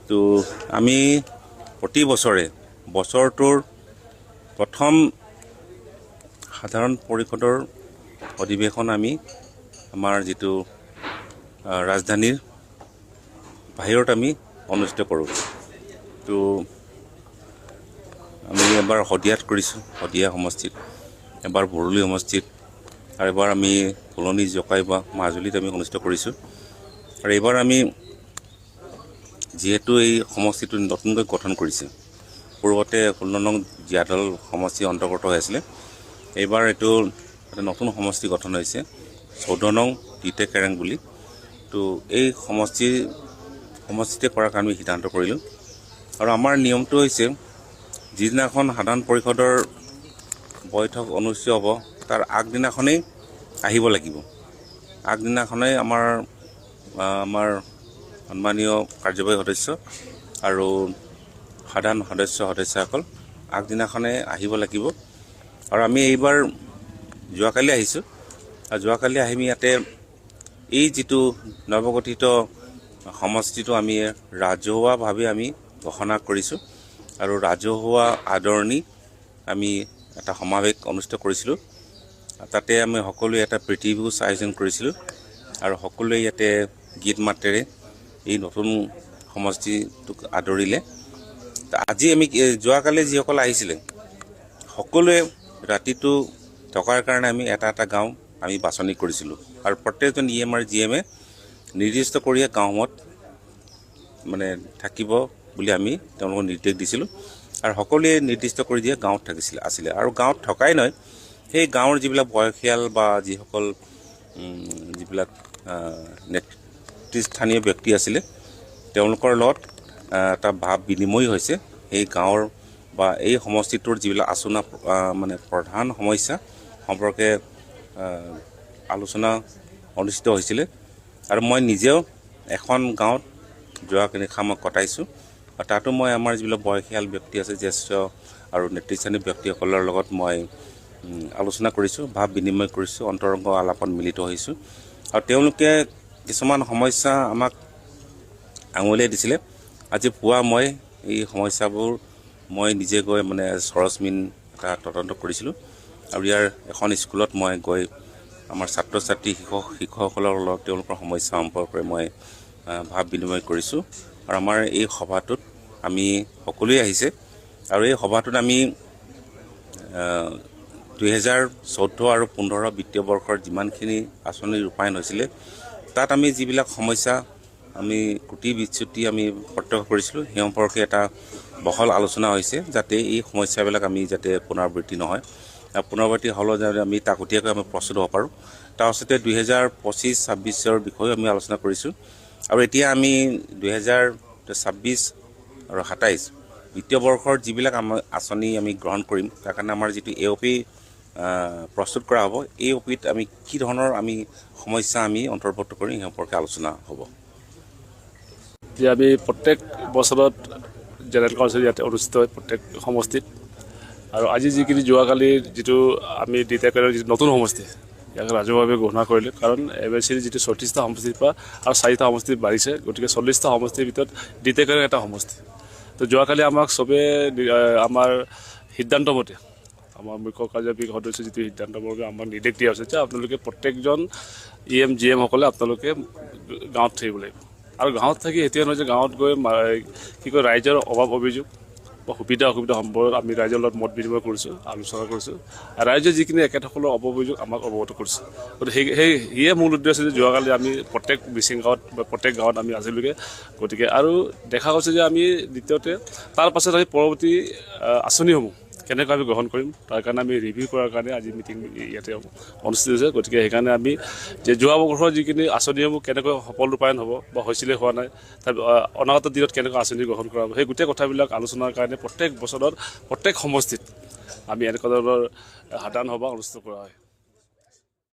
তো আমি প্ৰতি বছৰে বছৰটোৰ প্ৰথম সাধাৰণ পৰিষদৰ অধিৱেশন আমি আমাৰ যিটো ৰাজধানীৰ বাহিৰত আমি অনুষ্ঠিত কৰোঁ। তো আমি এবাৰ শদিয়াত কৰিছোঁ, শদিয়া সমষ্টিত, এবাৰ বৰলী সমষ্টিত, আৰু এবাৰ আমি ফুলনি জকাই বা মাজুলীত আমি অনুষ্ঠিত কৰিছোঁ। আৰু এইবাৰ আমি যিহেতু এই সমষ্টিটো নতুনকৈ গঠন কৰিছে, পূৰ্বতে 16 নং জীয়াদল সমষ্টি অন্তৰ্গত হৈ আছিলে, এইবাৰ এইটো এটা নতুন সমষ্টি গঠন হৈছে 14 নং তিতে কেৰেং বুলি। তো এই সমষ্টিতে কৰাৰ কাৰণে আমি সিদ্ধান্ত কৰিলোঁ। আৰু আমাৰ নিয়মটো হৈছে যিদিনাখন সাধাৰণ পৰিষদৰ বৈঠক অনুষ্ঠিত হ'ব তাৰ আগদিনাখনেই আহিব লাগিব। আগদিনাখনেই আমাৰ সন্মানীয় কাৰ্যবাহী সদস্য আৰু সাধাৰণ সদস্যসকল আগদিনাখনে আহিব লাগিব। আৰু আমি এইবাৰ যোৱাকালি আহিছোঁ, আৰু যোৱাকালি আহি আমি ইয়াতে এই যিটো নৱগঠিত সমষ্টিটো আমি ৰাজহুৱাভাৱে আমি ঘোষণা কৰিছোঁ, আৰু ৰাজহুৱা আদৰণি আমি এটা সমাৱেশ অনুষ্ঠিত কৰিছিলোঁ। তাতে আমি সকলোৱে এটা প্ৰীতিভোজ আয়োজন কৰিছিলোঁ, আৰু সকলোৱে ইয়াতে গীত মাতেৰে এই নতুন সমষ্টিটোক আদৰিলে। আজি আমি যোৱাকালি যিসকল আহিছিলে সকলোৱে ৰাতিটো থকাৰ কাৰণে আমি এটা গাঁও আমি বাছনি কৰিছিলোঁ, আৰু প্ৰত্যেকজন EM আৰু GMে নিৰ্দিষ্ট কৰি গাঁৱত মানে থাকিব বুলি আমি তেওঁলোকক নিৰ্দেশ দিছিলোঁ, আৰু সকলোৱে নিৰ্দিষ্ট কৰি দিয়ে গাঁৱত আছিলে। আৰু গাঁৱত থকাই নহয়, সেই গাঁৱৰ যিবিলাক বয়সীয়াল বা যিবিলাক নেতৃস্থানীয় ব্যক্তি আছিলে তেওঁলোকৰ লগত এটা ভাৱ বিনিময় হৈছে। এই গাঁৱৰ বা এই সমষ্টিটোৰ যিবিলাক মানে প্ৰধান সমস্যা সম্পৰ্কে আলোচনা অনুষ্ঠিত হৈছিলে। আৰু মই নিজেও এখন গাঁৱত যোৱা নিশা মই কটাইছোঁ, আৰু তাতো মই আমাৰ যিবিলাক বয়সীয়াল ব্যক্তি আছে, জ্যেষ্ঠ আৰু নেতৃস্থানীয় ব্যক্তিসকলৰ লগত মই আলোচনা কৰিছোঁ, ভাৱ বিনিময় কৰিছোঁ, অন্তৰংগ আলাপত মিলিত হৈছোঁ। আৰু তেওঁলোকে কিছুমান সমস্যা আমাক আঙুলিয়াই দিছিলে। আজি পুৱা মই এই সমস্যাবোৰ মই নিজে গৈ মানে সৰজমিন এটা তদন্ত কৰিছিলোঁ, আৰু ইয়াৰ এখন স্কুলত মই গৈ আমাৰ ছাত্ৰ ছাত্ৰী শিক্ষকসকলৰ লগত তেওঁলোকৰ সমস্যা সম্পৰ্কে মই ভাৱ বিনিময় কৰিছোঁ। আৰু আমাৰ এই সভাটোত আমি সকলোৱে আহিছে, আৰু এই সভাটোত আমি 2014 আৰু 15 বিত্তীয় বৰ্ষৰ যিমানখিনি আঁচনি ৰূপায়ণ হৈছিলে তাত আমি যিবিলাক সমস্যা আমি কুটি বিচ্যুতি আমি প্ৰত্যক্ষ কৰিছিলোঁ সেই সম্পৰ্কে এটা বহল আলোচনা হৈছে, যাতে এই সমস্যাবিলাক আমি যাতে পুনৰাবৃত্তি নহয়, পুনৰাবৃত্তি হ'লেও যাতে আমি তাকতীয়াকৈ আমি প্ৰস্তুত হ'ব পাৰোঁ। তাৰ পাছতে 2025-26 বিষয়েও আমি আলোচনা কৰিছোঁ। আৰু এতিয়া আমি 2026 আৰু 27 বিত্তীয় বৰ্ষৰ যিবিলাক আঁচনি আমি গ্ৰহণ কৰিম, তাৰ কাৰণে আমাৰ যিটো AOP প্ৰস্তুত কৰা হ'ব, AOPত আমি কি ধৰণৰ আমি সমস্যা আমি অন্তৰ্ভুক্ত কৰিম সেই সম্পৰ্কে আলোচনা হ'ব। যে আমি প্ৰত্যেক বছৰত জেনেৰেল কাউন্সিল ইয়াতে অনুষ্ঠিত হয় প্ৰত্যেক সমষ্টিত। আৰু আজি যিখিনি যোৱাকালিৰ যিটো আমি ডিটেক্টৰৰ যিটো নতুন সমষ্টি ইয়াক ৰাজহুৱাভাৱে ঘোষণা কৰিলোঁ, কাৰণ MLCৰ যিটো 34টা সমষ্টিৰ পৰা আৰু 4টা সমষ্টি বাঢ়িছে, গতিকে 40টা সমষ্টিৰ ভিতৰত ডিটেক্টৰৰ এটা সমষ্টি। তো যোৱাকালি আমাক চবে আমাৰ সিদ্ধান্তমতে আমাৰ মুখ্য কাৰ্যবাহী সদস্য যিটো সিদ্ধান্তমতে আমাক নিৰ্দেশ দিয়া হৈছে যে আপোনালোকে প্ৰত্যেকজন EM GM সকলে আপোনালোকে গাঁৱত থাকিব লাগিব। আৰু গাঁৱত থাকি এতিয়া নহয় যে গাঁৱত গৈ ৰাইজৰ অভাৱ অভিযোগ বা সুবিধা অসুবিধা সম্পৰ্কত আমি ৰাইজৰ লগত মত বিনিময় কৰিছোঁ, আলোচনা কৰিছোঁ। ৰাইজে যিখিনি একেসকলৰ অভিযোগ আমাক অৱগত কৰিছে, গতিকে সেয়ে মূল উদ্দেশ্য যে যোৱাকালি আমি প্ৰত্যেক মিচিং গাঁৱত বা প্ৰত্যেক গাঁৱত আমি আজিলৈকে, গতিকে আৰু দেখা গৈছে যে আমি দ্বিতীয়তে তাৰ পাছত আমি পৰৱৰ্তী আঁচনিসমূহ কেনেকৈ আমি গ্ৰহণ কৰিম তাৰ কাৰণে আমি ৰিভিউ কৰাৰ কাৰণে আজি মিটিং ইয়াতে অনুষ্ঠিত হৈছে। গতিকে সেইকাৰণে আমি যে যোৱা বৰ্ষৰ যিখিনি আঁচনিসমূহ কেনেকৈ সফল ৰূপায়ণ হ'ব বা হৈছিলে হোৱা নাই, তাৰ অনাগত দিনত কেনেকৈ আঁচনি গ্ৰহণ কৰা হ'ব, সেই গোটেই কথাবিলাক আলোচনাৰ কাৰণে প্ৰত্যেক বছৰত প্ৰত্যেক সমষ্টিত আমি এনেকুৱা ধৰণৰ সাধাৰণ সভা অনুষ্ঠিত কৰা হয়।